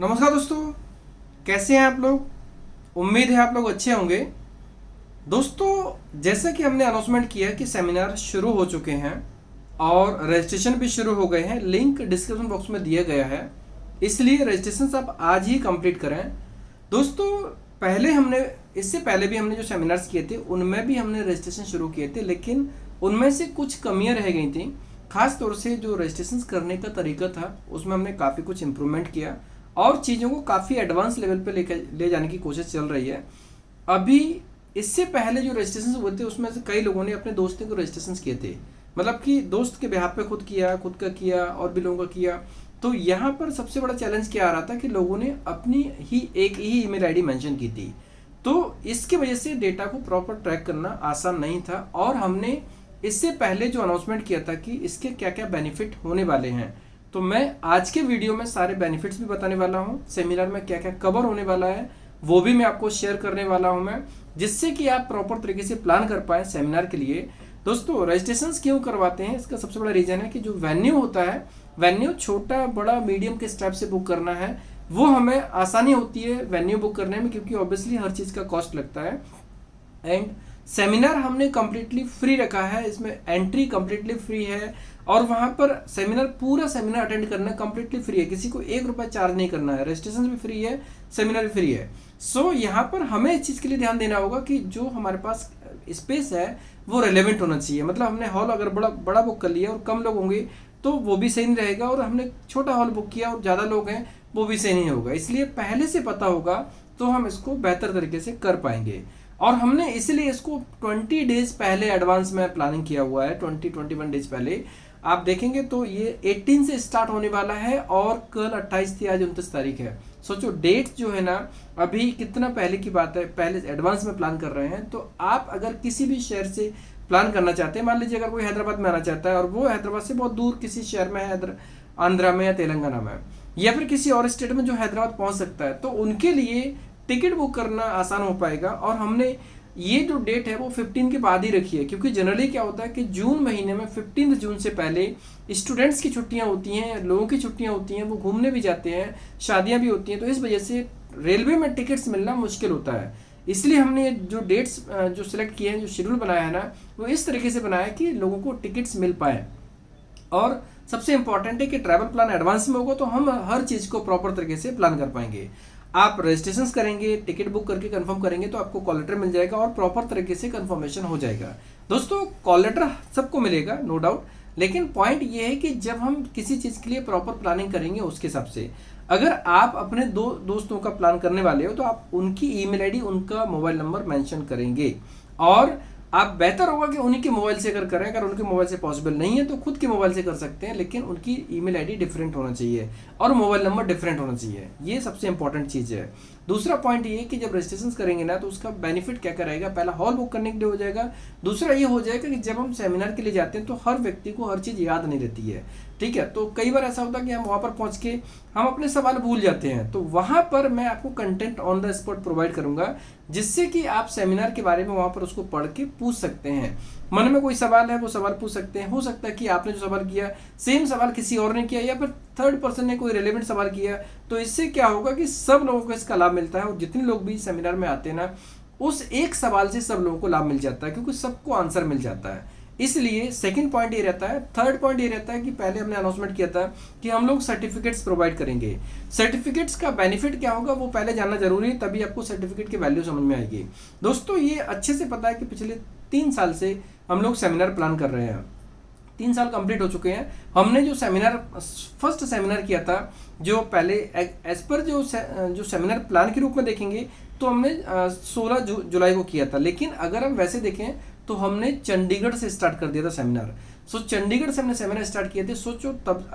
नमस्कार दोस्तों, कैसे हैं आप लोग। उम्मीद है आप लोग अच्छे होंगे। दोस्तों, जैसा कि हमने अनाउंसमेंट किया कि सेमिनार शुरू हो चुके हैं और रजिस्ट्रेशन भी शुरू हो गए हैं। लिंक डिस्क्रिप्शन बॉक्स में दिया गया है, इसलिए रजिस्ट्रेशन आप आज ही कंप्लीट करें। दोस्तों, इससे पहले भी हमने जो सेमिनार्स किए थे उनमें भी हमने रजिस्ट्रेशन शुरू किए थे, लेकिन उनमें से कुछ कमियां रह गई थी। खास तौर से जो रजिस्ट्रेशन करने का तरीका था उसमें हमने काफ़ी कुछ इम्प्रूवमेंट किया और चीज़ों को काफ़ी एडवांस लेवल पे ले जाने की कोशिश चल रही है। अभी इससे पहले जो रजिस्ट्रेशन हुए थे उसमें से कई लोगों ने अपने दोस्तों को रजिस्ट्रेशन किए थे, मतलब कि दोस्त के बिहाफ पे खुद का किया और भी लोगों का किया। तो यहाँ पर सबसे बड़ा चैलेंज क्या आ रहा था कि लोगों ने अपनी एक ही ईमेल आईडी मेंशन की थी। तो इसकी वजह से डेटा को प्रॉपर ट्रैक करना आसान नहीं था और हमने इससे पहले जो अनाउंसमेंट किया था कि इसके क्या क्या बेनिफिट होने वाले हैं, तो मैं आज के वीडियो में सारे बेनिफिट्स भी बताने वाला हूँ। सेमिनार में क्या क्या कवर होने वाला है वो भी मैं आपको शेयर करने वाला हूँ मैं, जिससे कि आप प्रॉपर तरीके से प्लान कर पाए सेमिनार के लिए। दोस्तों, रजिस्ट्रेशन क्यों करवाते हैं, इसका सबसे बड़ा रीजन है कि जो वेन्यू होता है, वेन्यू छोटा बड़ा मीडियम के स्टेप से बुक करना है, वो हमें आसानी होती है वेन्यू बुक करने में, क्योंकि ऑब्वियसली हर चीज़ का कॉस्ट लगता है। एंड सेमिनार हमने कम्प्लीटली फ्री रखा है, इसमें एंट्री कम्प्लीटली फ्री है और वहाँ पर पूरा सेमिनार अटेंड करना कम्प्लीटली फ्री है। किसी को 1 रुपया चार्ज नहीं करना है। रजिस्ट्रेशन भी फ्री है, सेमिनार भी फ्री है। सो यहाँ पर हमें इस चीज़ के लिए ध्यान देना होगा कि जो हमारे पास स्पेस है वो रेलेवेंट होना चाहिए। मतलब हमने हॉल अगर बड़ा बड़ा बुक कर लिया और कम लोग होंगे तो वो भी सही नहीं रहेगा, और हमने छोटा हॉल बुक किया और ज़्यादा लोग हैं वो भी सही नहीं होगा। इसलिए पहले से पता होगा तो हम इसको बेहतर तरीके से कर पाएंगे। और हमने इसलिए इसको 20 डेज पहले एडवांस में प्लानिंग किया हुआ है, 21 डेज पहले। आप देखेंगे तो ये 18 से स्टार्ट होने वाला है और कल 28 थी, आज 29 तारीख है। सोचो डेट जो है ना, अभी कितना पहले की बात है, पहले एडवांस में प्लान कर रहे हैं। तो आप अगर किसी भी शहर से प्लान करना चाहते हैं, मान लीजिए अगर कोई हैदराबाद में आना चाहता है और वो हैदराबाद से बहुत दूर किसी शहर में है, आंध्रा में या तेलंगाना में या फिर किसी और स्टेट में जो हैदराबाद पहुंच सकता है, तो उनके लिए टिकट बुक करना आसान हो पाएगा। और हमने ये जो डेट है वो 15 के बाद ही रखी है, क्योंकि जनरली क्या होता है कि जून महीने में 15 जून से पहले स्टूडेंट्स की छुट्टियां होती हैं, लोगों की छुट्टियां होती हैं, वो घूमने भी जाते हैं, शादियां भी होती हैं। तो इस वजह से रेलवे में टिकट्स मिलना मुश्किल होता है। इसलिए हमने जो डेट्स जो सिलेक्ट किए हैं, जो शेड्यूल बनाया है ना, वो इस तरीके से बनाया है कि लोगों को टिकट्स मिल पाए। और सबसे इंपॉर्टेंट है कि ट्रैवल प्लान एडवांस में होगा तो हम हर चीज़ को प्रॉपर तरीके से प्लान कर पाएंगे। आप रजिस्ट्रेशन करेंगे, टिकट बुक करके कंफर्म करेंगे तो आपको कॉल लेटर मिल जाएगा और प्रॉपर तरीके से कंफर्मेशन हो जाएगा। दोस्तों, कॉल लेटर सबको मिलेगा नो डाउट, लेकिन पॉइंट ये है कि जब हम किसी चीज़ के लिए प्रॉपर प्लानिंग करेंगे उसके हिसाब से, अगर आप अपने दोस्तों का प्लान करने वाले हो तो आप उनकी ईमेल आईडी, उनका मोबाइल नंबर मेंशन करेंगे। और आप बेहतर होगा कि उन्हीं के मोबाइल से अगर करें, अगर उनके मोबाइल से पॉसिबल नहीं है तो खुद के मोबाइल से कर सकते हैं, लेकिन उनकी ईमेल आईडी डिफरेंट होना चाहिए और मोबाइल नंबर डिफरेंट होना चाहिए। ये सबसे इंपॉर्टेंट चीज़ है। दूसरा पॉइंट ये कि जब रजिस्ट्रेशन करेंगे ना तो उसका बेनिफिट क्या क्या रहेगा, पहला हॉल बुक करने के लिए हो जाएगा। दूसरा ये हो जाएगा कि जब हम सेमिनार के लिए जाते हैं तो हर व्यक्ति को हर चीज़ याद नहीं रहती है, ठीक है। तो कई बार ऐसा होता है कि हम वहाँ पर पहुँच के हम अपने सवाल भूल जाते हैं, तो वहाँ पर मैं आपको content on the spot provide करूँगा, जिससे कि आप सेमिनार के बारे में वहाँ पर उसको पढ़ के पूछ सकते हैं। मन में कोई सवाल है वो सवाल पूछ सकते हैं। हो सकता है कि आपने जो सवाल किया सेम सवाल किसी और ने किया या फिर थर्ड पर्सन ने कोई रेलेवेंट सवाल किया, तो इससे क्या होगा कि सब लोगों को इसका लाभ मिलता है। और जितने लोग भी सेमिनार में आते हैं ना, उस एक सवाल से सब लोगों को लाभ मिल जाता है, क्योंकि सबको आंसर मिल जाता है। इसलिए सेकंड पॉइंट ये रहता है। थर्ड पॉइंट ये रहता है कि पहले हमने अनाउंसमेंट किया था कि हम लोग सर्टिफिकेट्स प्रोवाइड करेंगे। सर्टिफिकेट्स का बेनिफिट क्या होगा वो पहले जानना जरूरी है, तभी आपको सर्टिफिकेट की वैल्यू समझ में आएगी। दोस्तों, ये अच्छे से पता है कि पिछले 3 साल से हम लोग सेमिनार प्लान कर रहे हैं। 3 साल कंप्लीट हो चुके हैं। हमने जो फर्स्ट सेमिनार किया था, जो पहले एज पर जो सेमिनार प्लान के रूप में देखेंगे तो हमने 16 जुलाई को किया था, लेकिन अगर हम वैसे देखें तो हमने चंडीगढ़ से स्टार्ट कर दिया था सेमिनार। चंडीगढ़ से हमने सेमिनार स्टार्ट किए थे, सोचो तब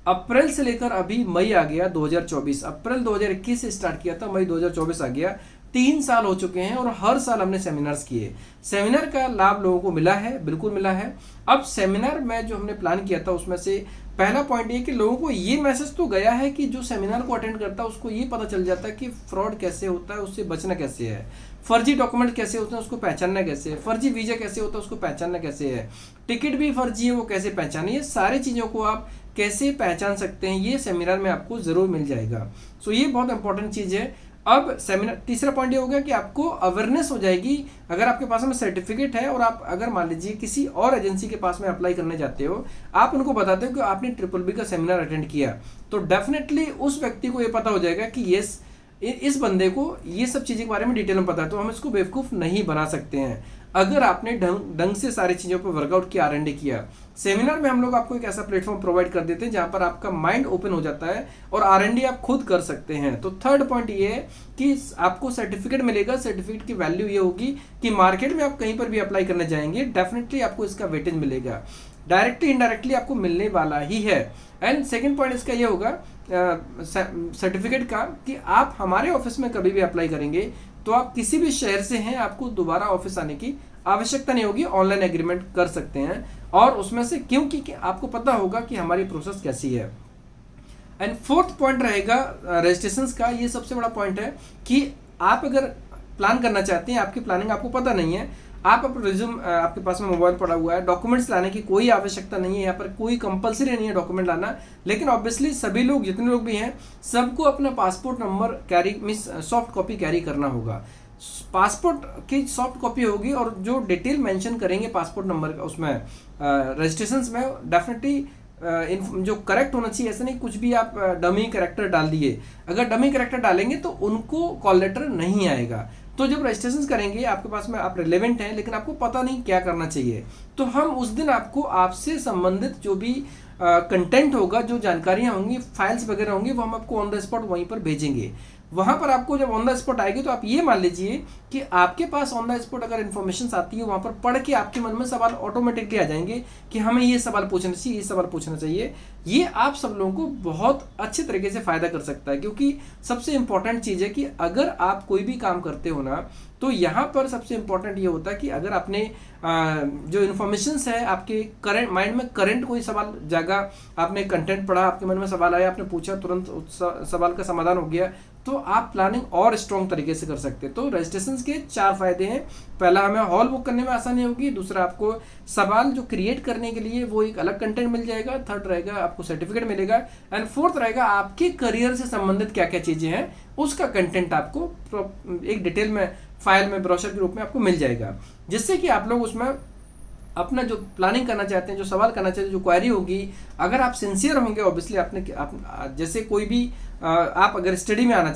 अप्रैल से लेकर अभी मई आ गया 2024। अप्रैल 2021 से स्टार्ट किया था, मई 2024 आ गया। 3 साल हो चुके हैं और हर साल हमने सेमिनार्स किए। सेमिनार का लाभ लोगों को मिला है, बिल्कुल मिला है। अब सेमिनार में जो हमने प्लान किया था उसमें से पहला पॉइंट ये कि लोगों को ये मैसेज तो गया है कि जो सेमिनार को अटेंड करता है उसको ये पता चल जाता है कि फ्रॉड कैसे होता है, उससे बचना कैसे है, फर्जी डॉक्यूमेंट कैसे होते हैं उसको पहचानना कैसे है, फर्जी वीजा कैसे होता है उसको पहचानना कैसे है, टिकट भी फर्जी है वो कैसे पहचाने। ये सारी चीज़ों को आप कैसे पहचान सकते हैं, ये सेमिनार में आपको ज़रूर मिल जाएगा। सो ये बहुत इंपॉर्टेंट चीज़ है। अब सेमिनार तीसरा पॉइंट ये हो गया कि आपको अवेयरनेस हो जाएगी। अगर आपके पास में सर्टिफिकेट है और आप अगर मान लीजिए किसी और एजेंसी के पास में अप्लाई करने जाते हो, आप उनको बताते हो कि आपने BBB का सेमिनार अटेंड किया, तो डेफिनेटली उस व्यक्ति को ये पता हो जाएगा कि यस, इस बंदे को ये सब चीज़ों के बारे में डिटेल में पता है, तो हम इसको बेवकूफ़ नहीं बना सकते हैं। अगर आपने ढंग से सारी चीज़ों पर वर्कआउट किया, R&D किया। सेमिनार में हम लोग आपको एक ऐसा प्लेटफॉर्म प्रोवाइड कर देते हैं जहां पर आपका माइंड ओपन हो जाता है और R&D आप खुद कर सकते हैं। तो थर्ड पॉइंट ये है कि आपको सर्टिफिकेट मिलेगा। सर्टिफिकेट की वैल्यू ये होगी कि मार्केट में आप कहीं पर भी अप्लाई करने जाएंगे, डेफिनेटली आपको इसका वेटेज मिलेगा, डायरेक्टली इनडायरेक्टली आपको मिलने वाला ही है। एंड सेकेंड पॉइंट इसका ये होगा सर्टिफिकेट का कि आप हमारे ऑफिस में कभी भी अप्लाई करेंगे तो आप किसी भी शहर से हैं, आपको दोबारा ऑफिस आने की आवश्यकता नहीं होगी, ऑनलाइन एग्रीमेंट कर सकते हैं। और उसमें से क्योंकि आपको पता होगा कि हमारी प्रोसेस कैसी है। एंड फोर्थ पॉइंट रहेगा रजिस्ट्रेशन का। ये सबसे बड़ा पॉइंट है कि आप अगर प्लान करना चाहते हैं, आपकी प्लानिंग आपको पता नहीं है, आप अपना रिज्यूम आपके पास में मोबाइल पड़ा हुआ है, डॉक्यूमेंट्स लाने की कोई आवश्यकता नहीं है, यहाँ पर कोई कंपलसरी नहीं है डॉक्यूमेंट लाना। लेकिन ऑब्वियसली सभी लोग, जितने लोग भी हैं, सबको अपना passport number carry soft copy carry करना होगा। पासपोर्ट की सॉफ्ट कॉपी होगी और जो डिटेल मेंशन करेंगे पासपोर्ट नंबर का उसमें रजिस्ट्रेशंस में, डेफिनेटली जो करेक्ट होना चाहिए। ऐसा नहीं कुछ भी आप डमी कैरेक्टर डाल दिए, अगर डमी कैरेक्टर डालेंगे तो उनको कॉल लेटर नहीं आएगा। तो जब रजिस्ट्रेशन करेंगे आपके पास में आप रिलेवेंट हैं लेकिन आपको पता नहीं क्या करना चाहिए, तो हम उस दिन आपको आपसे संबंधित जो भी कंटेंट होगा, जो जानकारियां होंगी, फाइल्स वगैरह होंगी, वो हम आपको ऑन द स्पॉट वहीं पर भेजेंगे। वहां पर आपको जब ऑन द स्पॉट आएगी तो आप ये मान लीजिए कि आपके पास ऑन द स्पॉट अगर इन्फॉर्मेशन आती है, वहां पर पढ़ के आपके मन में सवाल ऑटोमेटिकली आ जाएंगे कि हमें ये सवाल पूछना चाहिए, ये सवाल पूछना चाहिए। ये आप सब लोगों को बहुत अच्छे तरीके से फायदा कर सकता है, क्योंकि सबसे इंपॉर्टेंट चीज है कि अगर आप कोई भी काम करते हो ना, तो यहाँ पर सबसे इंपॉर्टेंट ये होता है कि अगर आपने जो इन्फॉर्मेशन है, आपके करंट माइंड में करंट कोई सवाल जागा, आपने कंटेंट पढ़ा, आपके मन में सवाल आया, आपने पूछा, तुरंत सवाल का समाधान हो गया, तो आप प्लानिंग और स्ट्रॉन्ग तरीके से कर सकते हैं। तो रजिस्ट्रेशन के 4 फायदे हैं। पहला, हमें हॉल बुक करने में आसानी होगी। दूसरा, आपको सवाल जो क्रिएट करने के लिए वो एक अलग कंटेंट मिल जाएगा। थर्ड रहेगा, आपको सर्टिफिकेट मिलेगा। एंड फोर्थ रहेगा, आपके करियर से संबंधित क्या क्या चीजें हैं उसका कंटेंट आपको एक डिटेल में फाइल में ब्रोशर के रूप में आपको मिल जाएगा, जिससे कि आप लोग उसमें अपना जो प्लानिंग करना चाहते हैं, जो सवाल करना चाहते हैं, जो क्वेरी होगी, अगर आप सिंसियर होंगे, ऑब्वियसली आप जैसे कोई भी आप अगर स्टडी में जाना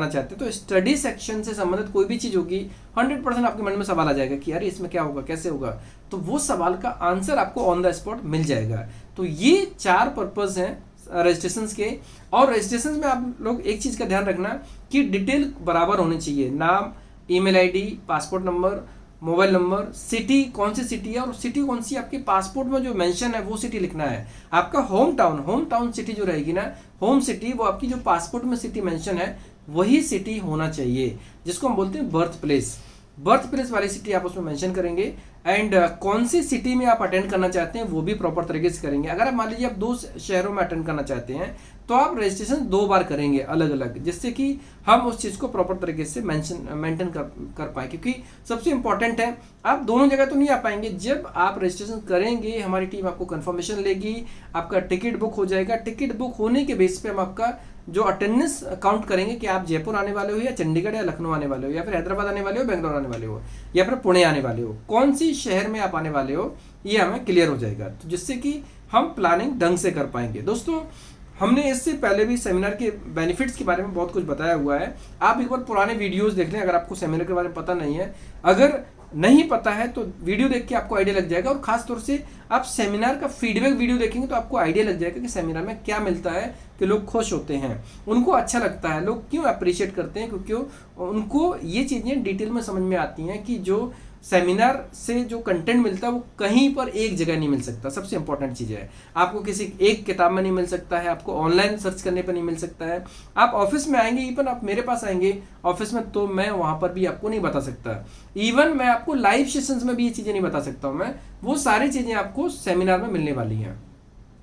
चाहते हैं तो स्टडी सेक्शन से संबंधित कोई भी चीज़ होगी, 100% आपके मन में सवाल आ जाएगा कि यार इसमें क्या होगा, कैसे होगा, तो वो सवाल का आंसर आपको ऑन द स्पॉट मिल जाएगा। तो ये 4 पर्पस हैं रजिस्ट्रेशन के। और रजिस्ट्रेशन में आप लोग एक चीज़ का ध्यान रखना कि डिटेल बराबर होनी चाहिए, नाम, email ID, passport number, mobile number, city कौन सी सिटी है और सिटी कौन सी आपके पासपोर्ट में जो मेंशन है वो सिटी लिखना है। आपका होम टाउन सिटी जो रहेगी ना, होम सिटी, वो आपकी जो पासपोर्ट में सिटी मेंशन है वही सिटी होना चाहिए, जिसको हम बोलते हैं बर्थ प्लेस वाली सिटी आप उसमें मेंशन करेंगे। एंड कौन सी सिटी में आप अटेंड करना चाहते हैं वो भी प्रॉपर तरीके से करेंगे। अगर आप मान लीजिए आप 2 शहरों में अटेंड करना चाहते हैं तो आप रजिस्ट्रेशन 2 बार करेंगे अलग अलग, जिससे कि हम उस चीज़ को प्रॉपर तरीके से मेंटेन कर पाए, क्योंकि सबसे इंपॉर्टेंट है आप दोनों जगह तो नहीं आ पाएंगे। जब आप रजिस्ट्रेशन करेंगे, हमारी टीम आपको कंफर्मेशन लेगी, आपका टिकट बुक हो जाएगा। टिकट बुक होने के बेस पे हम आपका जो अटेंडेंस काउंट करेंगे कि आप जयपुर आने वाले हो या चंडीगढ़ या लखनऊ आने वाले हो या फिर हैदराबाद आने वाले हो, बेंगलोर आने वाले हो या फिर पुणे आने वाले हो, कौन सी शहर में आप आने वाले हो, ये हमें क्लियर हो जाएगा, तो जिससे कि हम प्लानिंग ढंग से कर पाएंगे। दोस्तों, हमने इससे पहले भी सेमिनार के बेनिफिट्स के बारे में बहुत कुछ बताया हुआ है। आप एक बार पुराने वीडियोस देख लें अगर आपको सेमिनार के बारे में पता नहीं है। अगर नहीं पता है तो वीडियो देख के आपको आइडिया लग जाएगा, और खास तौर से आप सेमिनार का फीडबैक वीडियो देखेंगे तो आपको आइडिया लग जाएगा कि सेमिनार में क्या मिलता है, कि लोग खुश होते हैं, उनको अच्छा लगता है, लोग क्यों अप्रिशिएट करते हैं, क्योंकि उनको ये चीज़ें डिटेल में समझ में आती हैं कि जो सेमिनार से जो कंटेंट मिलता है वो कहीं पर एक जगह नहीं मिल सकता। सबसे इंपॉर्टेंट चीज़ है, आपको किसी एक किताब में नहीं मिल सकता है, आपको ऑनलाइन सर्च करने पर नहीं मिल सकता है। आप ऑफिस में आएंगे, इवन आप मेरे पास आएंगे ऑफिस में, तो मैं वहाँ पर भी आपको नहीं बता सकता। इवन मैं आपको लाइव सेशंस में भी ये चीज़ें नहीं बता सकता हूँ। मैं वो सारी चीज़ें आपको सेमिनार में मिलने वाली हैं।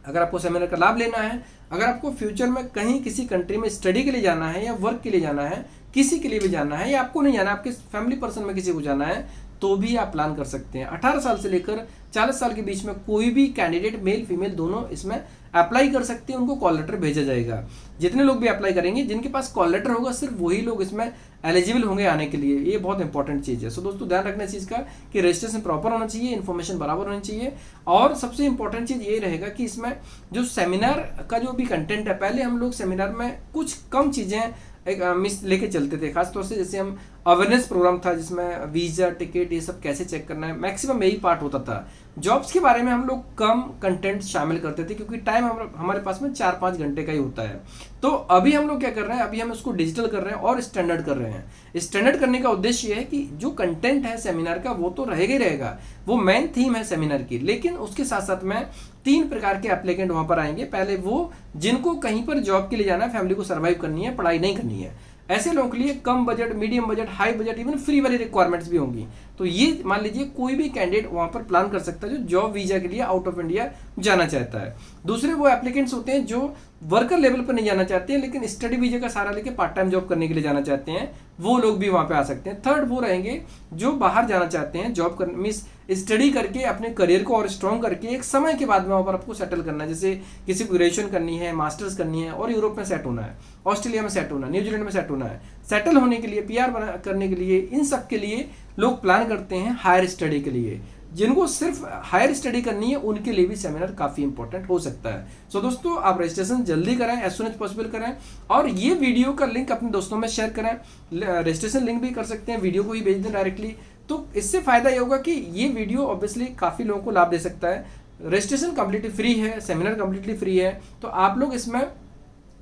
अगर आपको सेमिनार का लाभ लेना है, अगर आपको फ्यूचर में कहीं किसी कंट्री में स्टडी के लिए जाना है या वर्क के लिए जाना है, किसी के लिए भी जाना है, या आपको नहीं जाना, आपके फैमिली पर्सन में किसी को जाना है, तो भी आप प्लान कर सकते हैं। 18 साल से लेकर 40 साल के बीच में कोई भी कैंडिडेट मेल फीमेल दोनों इसमें अप्लाई कर सकते हैं, उनको कॉल लेटर भेजा जाएगा। जितने लोग भी अप्लाई करेंगे जिनके पास कॉल लेटर होगा सिर्फ वही लोग इसमें एलिजिबल होंगे आने के लिए। ये बहुत इंपॉर्टेंट चीज़ है। सो दोस्तों ध्यान रखना चीज़ का कि रजिस्ट्रेशन प्रॉपर होना चाहिए, इन्फॉर्मेशन बराबर होनी चाहिए। और सबसे इंपॉर्टेंट चीज़ ये रहेगा कि इसमें जो सेमिनार का जो भी कंटेंट है, पहले हम लोग सेमिनार में कुछ कम चीज़ें एक मिस लेके चलते थे, खासतौर से जैसे हम अवेयरनेस प्रोग्राम था जिसमें वीज़ा टिकट ये सब कैसे चेक करना है, मैक्सिमम यही पार्ट होता था। जॉब्स के बारे में हम लोग कम कंटेंट शामिल करते थे क्योंकि टाइम हमारे पास में 4-5 घंटे का ही होता है। तो अभी हम लोग क्या कर रहे हैं, अभी हम उसको डिजिटल कर रहे हैं और स्टैंडर्ड कर रहे हैं। स्टैंडर्ड करने का उद्देश्य ये है कि जो कंटेंट है सेमिनार का वो तो रहेगा ही रहेगा, वो मेन थीम है सेमिनार की, लेकिन उसके साथ साथ में 3 प्रकार के एप्लीकेंट वहां पर आएंगे। पहले वो जिनको कहीं पर जॉब के लिए जाना है, फैमिली को सर्वाइव करनी है, पढ़ाई नहीं करनी है, ऐसे लोगों के लिए कम budget, medium budget, high budget, even free वाली रिक्वायरमेंट्स भी होंगी। तो ये मान लीजिए कोई भी कैंडिडेट वहां पर प्लान कर सकता है जो जॉब वीजा के लिए आउट ऑफ इंडिया जाना चाहता है। दूसरे वो एप्लीकेंट्स होते हैं जो वर्कर लेवल पर नहीं जाना चाहते हैं लेकिन स्टडी वीजा का सहारा लेके पार्ट टाइम जॉब करने के लिए जाना चाहते हैं, वो लोग भी वहां पे आ सकते हैं। थर्ड वो रहेंगे जो बाहर जाना चाहते हैं, जॉब करने मीन्स स्टडी करके अपने करियर को और स्ट्रॉन्ग करके एक समय के बाद में वहां पर आपको सेटल करना है। जैसे किसी को ग्रेजुएशन करनी है, मास्टर्स करनी है और यूरोप में सेट होना है, ऑस्ट्रेलिया में सेट होना है, न्यूजीलैंड में सेट होना है। सेटल होने के लिए, पीआर करने के लिए, इन सब के लिए लोग प्लान करते हैं हायर स्टडी के लिए। जिनको सिर्फ हायर स्टडी करनी है उनके लिए भी सेमिनार काफी इंपॉर्टेंट हो सकता है। सो दोस्तों आप रजिस्ट्रेशन जल्दी करें, एज सुन एज पॉसिबल करें और ये वीडियो का लिंक अपने दोस्तों में शेयर करें। रजिस्ट्रेशन लिंक भी कर सकते हैं, वीडियो को ही भेज दें डायरेक्टली। तो इससे फायदा ये होगा कि ये वीडियो ऑब्वियसली काफी लोगों को लाभ दे सकता है। रजिस्ट्रेशन कंप्लीटली फ्री है, सेमिनार कंप्लीटली फ्री है, तो आप लोग इसमें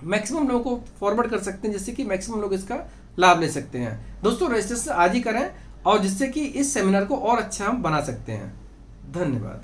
मैक्सिमम लोगों को फॉरवर्ड कर सकते हैं जिससे कि मैक्सिमम लोग इसका लाभ ले सकते हैं। दोस्तों रजिस्ट्रेशन आज ही करें और जिससे कि इस सेमिनार को और अच्छा हम बना सकते हैं। धन्यवाद।